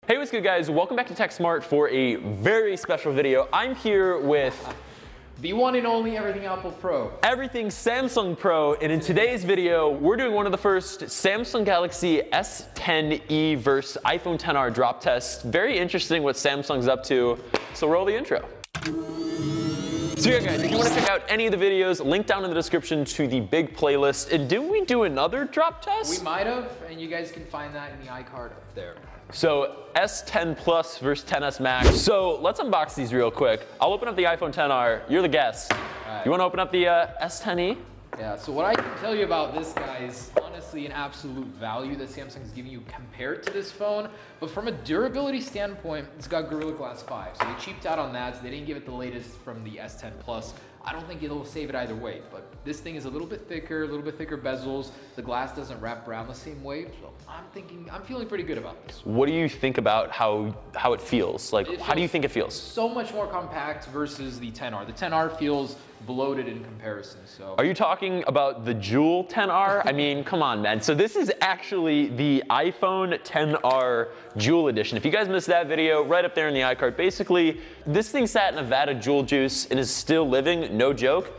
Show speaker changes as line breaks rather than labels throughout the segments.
Hey, what's good guys? Welcome back to TechSmartt for a very special video. I'm here with
the one and only Everything Apple Pro.
Everything Samsung Pro, and in today's video, we're doing one of the first Samsung Galaxy S10e versus iPhone XR drop tests. Very interesting what Samsung's up to, so roll the intro. So yeah guys, if you want to check out any of the videos, link down in the description to the big playlist. And didn't we do another drop test?
We might have, and you guys can find that in the iCard up there.
So S10 Plus versus XS Max. So let's unbox these real quick. I'll open up the iPhone XR. You're the guest.
Right.
You want to open up the S10e?
Yeah, so what I can tell you about this guy is honestly an absolute value that Samsung is giving you compared to this phone. But from a durability standpoint, it's got Gorilla Glass 5. So they cheaped out on that. So they didn't give it the latest from the S10 Plus. I don't think it'll save it either way, but this thing is a little bit thicker bezels. The glass doesn't wrap around the same way, so I'm feeling pretty good about this.
What do you think about how it feels? Like, how do you think it feels?
So much more compact versus the XR. The XR feels bloated in comparison, so.
Are you talking about the Jewel XR? I mean, come on, man. So this is actually the iPhone XR Jewel Edition. If you guys missed that video, right up there in the iCard, basically, this thing sat in Nevada Jewel juice and is still living, no joke.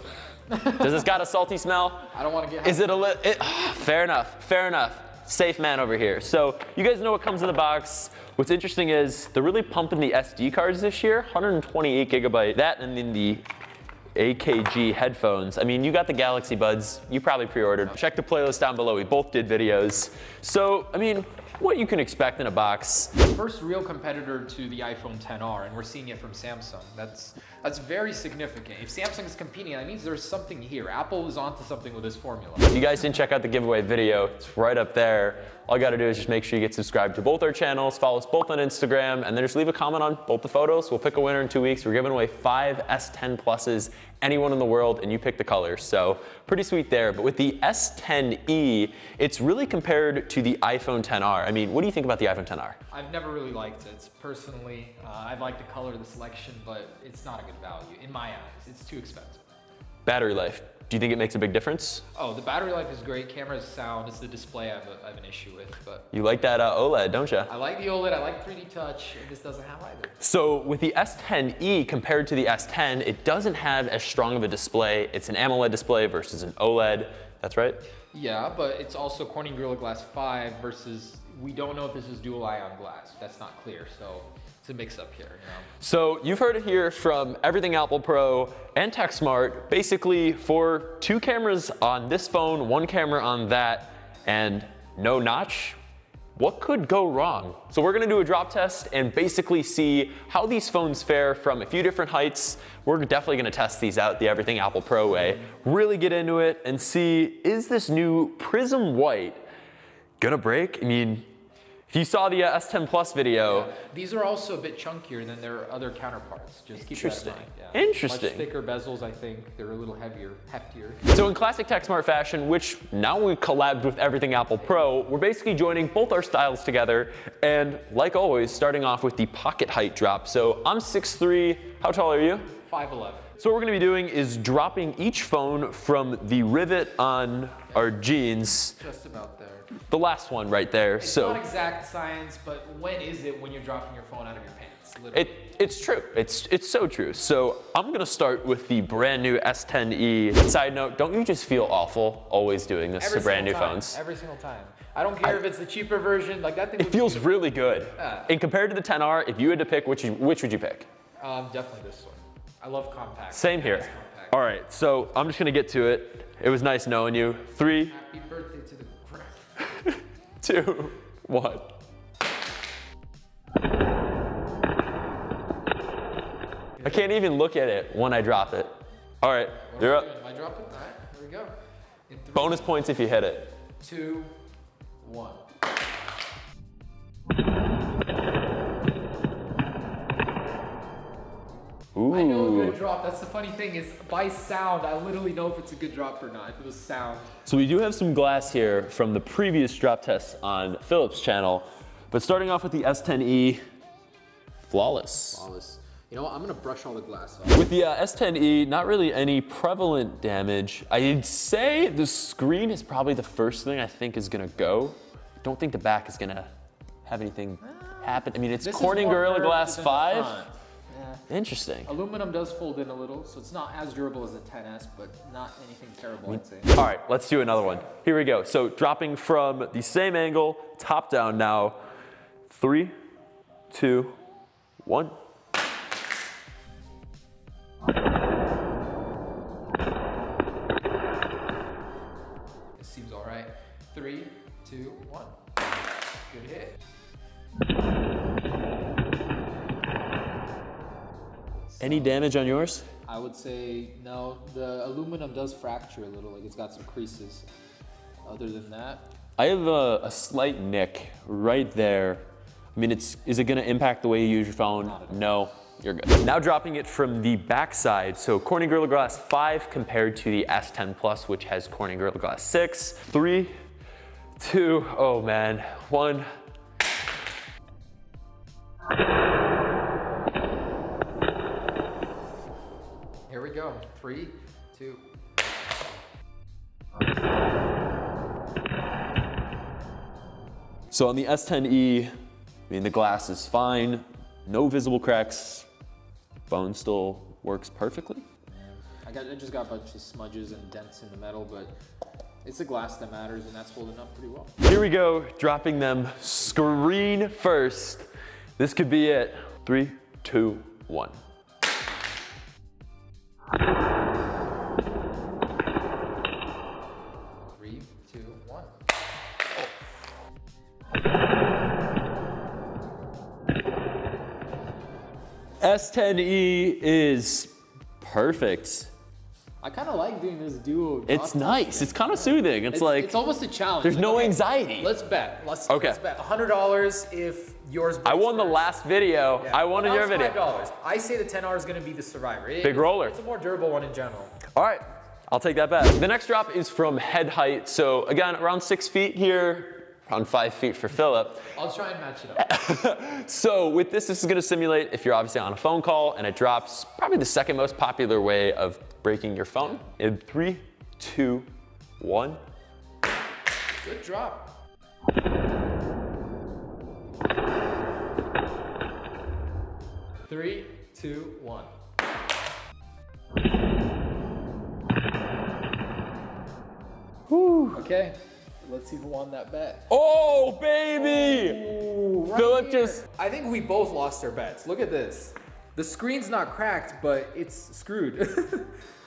Does this got a salty smell?
I don't want to get.
Is it a fair enough, fair enough. Safe man over here. So you guys know what comes in the box. What's interesting is they're really pumping the SD cards this year, 128 gigabyte. That and then the AKG headphones. I mean, you got the Galaxy Buds. You probably pre-ordered. Check the playlist down below. We both did videos. So, I mean, what you can expect in a box.
First real competitor to the iPhone XR, and we're seeing it from Samsung. That's very significant. If Samsung is competing, that means there's something here. Apple is onto something with this formula.
If you guys didn't check out the giveaway video, it's right up there. All you gotta do is just make sure you get subscribed to both our channels, follow us both on Instagram, and then just leave a comment on both the photos. We'll pick a winner in 2 weeks. We're giving away 5 S10 Pluses, anyone in the world, and you pick the colors. So pretty sweet there. But with the S10e, it's really compared to the iPhone XR. I mean, what do you think about the iPhone XR?
I've never really liked it. Personally, I like the color, the selection, but it's not a good value in my eyes. It's too expensive.
Battery life. Do you think it makes a big difference?
Oh, the battery life is great. Camera's sound. It's the display I have an issue with. But
you like that OLED, don't you?
I like the OLED. I like 3D touch. And this doesn't have either.
So with the S10e compared to the S10, it doesn't have as strong of a display. It's an AMOLED display versus an OLED. That's right?
Yeah, but it's also Corning Gorilla Glass 5 versus, we don't know if this is dual ion glass. That's not clear. So it's a mix up here, you know?
So you've heard it here from Everything Apple Pro and TechSmartt. Basically, for 2 cameras on this phone, 1 camera on that, and no notch, what could go wrong? So we're gonna do a drop test and basically see how these phones fare from a few different heights. We're definitely gonna test these out the Everything Apple Pro way, really get into it and see, is this new Prism White gonna break? I mean, if you saw the S10 Plus video.
Yeah. These are also a bit chunkier than their other counterparts. Just keep that in mind. Yeah.
Interesting.
Much thicker bezels, I think. They're a little heftier.
So in classic TechSmartt fashion, which now we've collabed with Everything Apple Pro, we're basically joining both our styles together. And like always, starting off with the pocket height drop. So I'm 6'3", how tall are you?
5'11".
So what we're gonna be doing is dropping each phone from the rivet on our jeans.
Just about there.
The last one right there.
It's not exact science, but when is it when you're dropping your phone out of your pants?
It's true. It's so true. So I'm gonna start with the brand new S10e. Side note, don't you just feel awful always doing this to brand new phones?
Every single time. I don't care if it's the cheaper version, like that thing.
It feels really good. And compared to the XR, if you had to pick, which would you pick?
Definitely this one. I love compact.
Same here.
Compact.
All right, so I'm just gonna get to it. It was nice knowing you. 3.
Happy birthday to the ground.
2, 1. I can't even look at it when I drop it. All right, you're up.
Am I dropping? All right, here we go. In 3,
Bonus points if you hit it.
2, 1.
Ooh.
I know a good drop. That's the funny thing is by sound, I literally know if it's a good drop or not. If it was sound.
So we do have some glass here from the previous drop tests on Philip's channel, but starting off with the S10e, flawless.
Flawless. You know what? I'm gonna brush all the glass off.
With the S10e, not really any prevalent damage. I'd say the screen is probably the first thing I think is gonna go. Don't think the back is gonna have anything happened? I mean, it's
This is
Corning
more
Gorilla
curved
Glass
than the
5.
front. Yeah.
Interesting.
Aluminum does fold in a little, so it's not as durable as the 10S, but not anything terrible, I'd say.
All right, let's do another one. Here we go. So dropping from the same angle, top down now. 3, 2, 1.
It seems all right. 3, 2, 1. Good hit.
Any damage on yours?
I would say no. The aluminum does fracture a little, like it's got some creases. Other than that,
I have a slight nick right there. I mean, is it gonna impact the way you use your phone? No, you're good. Now dropping it from the back side. So Corning Gorilla Glass 5 compared to the S10 Plus, which has Corning Gorilla Glass 6. 3, 2, oh man, 1.
here we go. 3, 2.
So on the S10e, I mean, the glass is fine, no visible cracks, phone still works perfectly.
I just got a bunch of smudges and dents in the metal, but it's the glass that matters, and that's holding up pretty well.
Here we go, dropping them screen first. This could be it. 3, 2, 1. S10e is perfect.
I kind of like doing this duo.
It's nice. It's kind of soothing. It's like
it's almost a challenge.
There's no anxiety.
Let's bet. Let's bet
$100 if yours.
I won the last video. Yeah. I won your video.
$5. I say the 10R is going to be the survivor.
Big roller.
It's a more durable one in general.
All right, I'll take that bet. The next drop is from head height. So again, around 6 feet here. Around 5 feet for Philip.
I'll try and match it up.
So with this is gonna simulate if you're obviously on a phone call and it drops, probably the second most popular way of breaking your phone. In 3, 2, 1.
Good drop. Three, 2, 1.
Whew.
Okay. Let's see who won that bet.
Oh, baby!
Ooh, right
Philip
here.
just...
I think we both lost our bets.
Look at this.
The screen's not cracked, but it's screwed.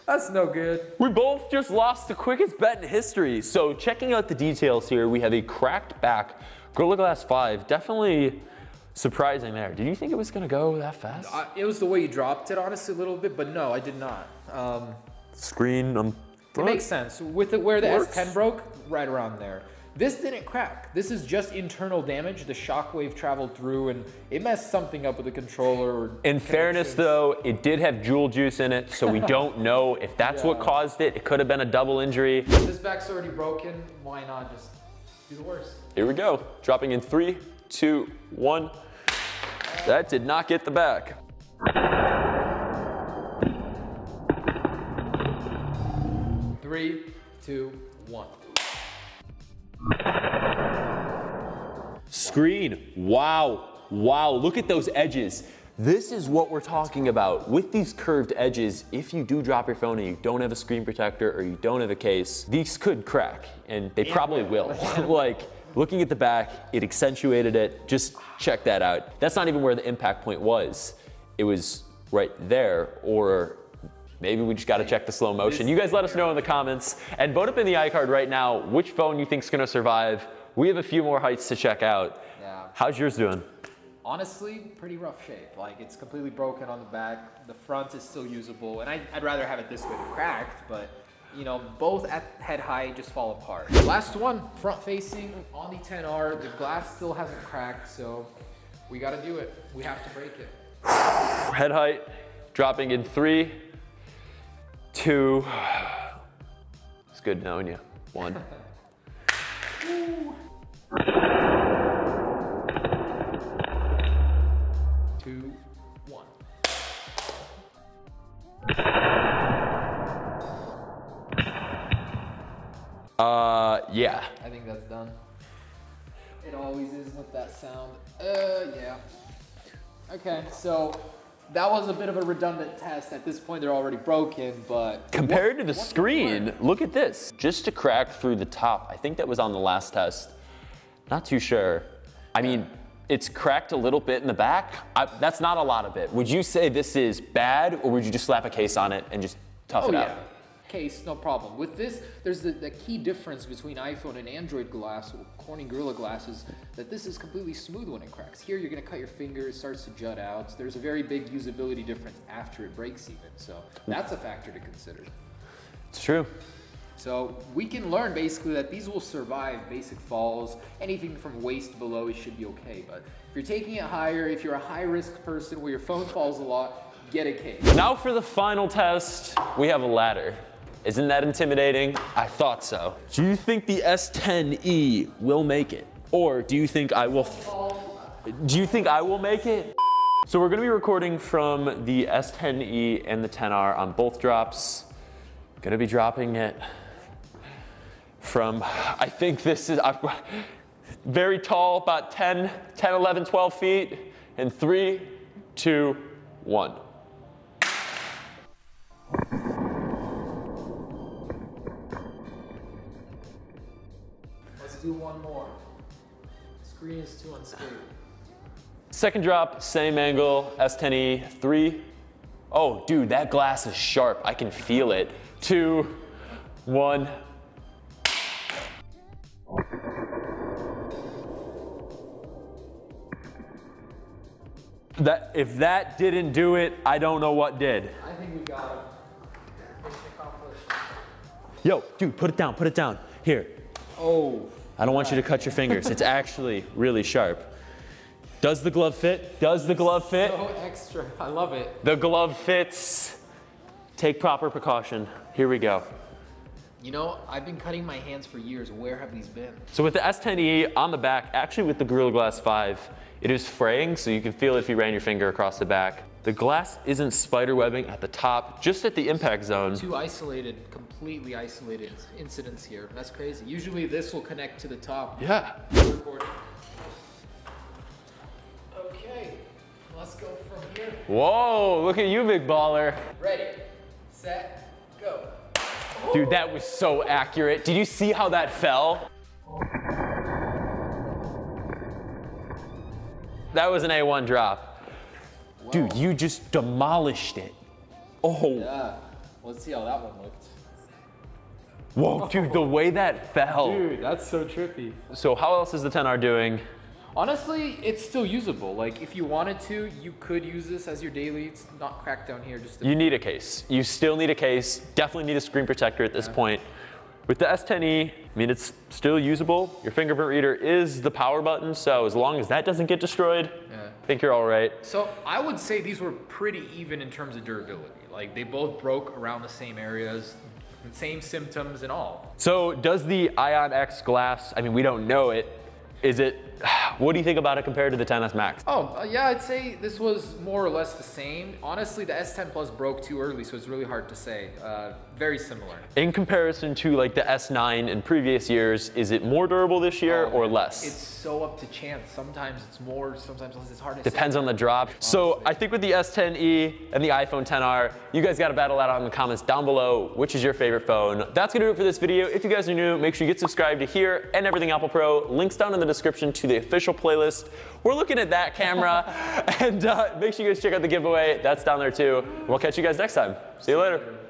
That's no good.
We both just lost the quickest bet in history. So checking out the details here, we have a cracked back Gorilla Glass 5. Definitely surprising there. Did you think it was gonna go that fast?
It was the way you dropped it, honestly, a little bit, but no, I did not.
Screen on
It makes sense. With where the S10 broke, right around there. This didn't crack. This is just internal damage. The shockwave traveled through and it messed something up with the controller. Or
in fairness though, it did have jewel juice in it, so we don't know if that's what caused it. It could have been a double injury.
This back's already broken. Why not just do the worst?
Here we go. Dropping in 3, 2, 1. That did not get the back.
Three, 2, 1.
Screen. Wow. Wow. Look at those edges. This is what we're talking about. With these curved edges, if you do drop your phone and you don't have a screen protector or you don't have a case, these could crack, and they probably will. Like, looking at the back, it accentuated it. Just check that out. That's not even where the impact point was. It was right there, or maybe we just got to check the slow motion. You guys let us know in the comments and vote up in the iCard right now which phone you think's gonna survive. We have a few more heights to check out.
Yeah.
How's yours doing?
Honestly, pretty rough shape. Like, it's completely broken on the back. The front is still usable, and I'd rather have it this way than cracked, but you know, both at head height just fall apart. Last one, front facing on the 10R. The glass still hasn't cracked, so we gotta do it. We have to break it.
Head height, dropping in 3, 2. It's good knowing you. 1.
2, 1.
Yeah.
I think that's done. It always is with that sound. Yeah. Okay, so that was a bit of a redundant test. At this point, they're already broken, but...
Compared to the screen, look at this. Just a crack through the top. I think that was on the last test. Not too sure. I mean, it's cracked a little bit in the back. That's not a lot of it. Would you say this is bad, or would you just slap a case on it and just tough it out?
Yeah. Case, no problem. With this, there's the key difference between iPhone and Android glass, or Corning Gorilla Glass, is that this is completely smooth when it cracks. Here, you're gonna cut your finger, it starts to jut out. There's a very big usability difference after it breaks even, so that's a factor to consider.
It's true.
So we can learn basically that these will survive basic falls. Anything from waist below, it should be okay. But if you're taking it higher, if you're a high-risk person where your phone falls a lot, get a case.
Now for the final test, we have a ladder. Isn't that intimidating? I thought so. Do you think the S10e will make it? Or do you think I will make it? So we're gonna be recording from the S10e and the 10R on both drops. Gonna be dropping it from, I think this is very tall, about 10, 11, 12 feet, in 3, 2, 1.
Let's do one more. The screen is too unstable.
Second drop, same angle, S10e, 3. Oh, dude, that glass is sharp. I can feel it. 2, 1. If that didn't do it, I don't know what did.
I think we got it. Mission accomplished.
Yo, dude, put it down, put it down. Here.
Oh.
I don't want you to cut your fingers. It's actually really sharp. Does the glove fit? Does the glove fit?
So extra. I love it.
The glove fits. Take proper precaution. Here we go.
You know, I've been cutting my hands for years. Where have these been?
So with the S10e on the back, actually with the Gorilla Glass 5, it is fraying, so you can feel it if you ran your finger across the back. The glass isn't spider webbing at the top, just at the impact zone.
Two isolated, completely isolated incidents here. That's crazy. Usually this will connect to the top.
Yeah.
Okay, let's go from here.
Whoa, look at you, big baller.
Ready, set, go.
Dude, that was so accurate. Did you see how that fell? That was an A1 drop. Whoa. Dude, you just demolished it. Oh.
Yeah, let's see how that one looked.
Whoa, dude, the way that fell.
Dude, that's so trippy.
So how else is the 10R doing?
Honestly, it's still usable. Like, if you wanted to, you could use this as your daily. It's not cracked down here.
You need a case. You still need a case. Definitely need a screen protector at this point. With the S10e, I mean, it's still usable. Your fingerprint reader is the power button, so as long as that doesn't get destroyed, I think you're all right.
So I would say these were pretty even in terms of durability. Like, they both broke around the same areas, same symptoms and all.
So does the Ion X glass, I mean, we don't know it, what do you think about it compared to the 10s Max?
Oh, yeah, I'd say this was more or less the same. Honestly, the S10 Plus broke too early, so it's really hard to say. Very similar.
In comparison to like the S9 in previous years, is it more durable this year or less?
It's so up to chance. Sometimes it's more, sometimes less. It's hard to say.
Depends on the drop. So I think with the S10e and the iPhone 10R, you guys got to battle that out in the comments down below. Which is your favorite phone? That's going to do it for this video. If you guys are new, make sure you get subscribed to here and Everything Apple Pro. Links down in the description to the official playlist. We're looking at that camera. And make sure you guys check out the giveaway. That's down there too. We'll catch you guys next time. See you later.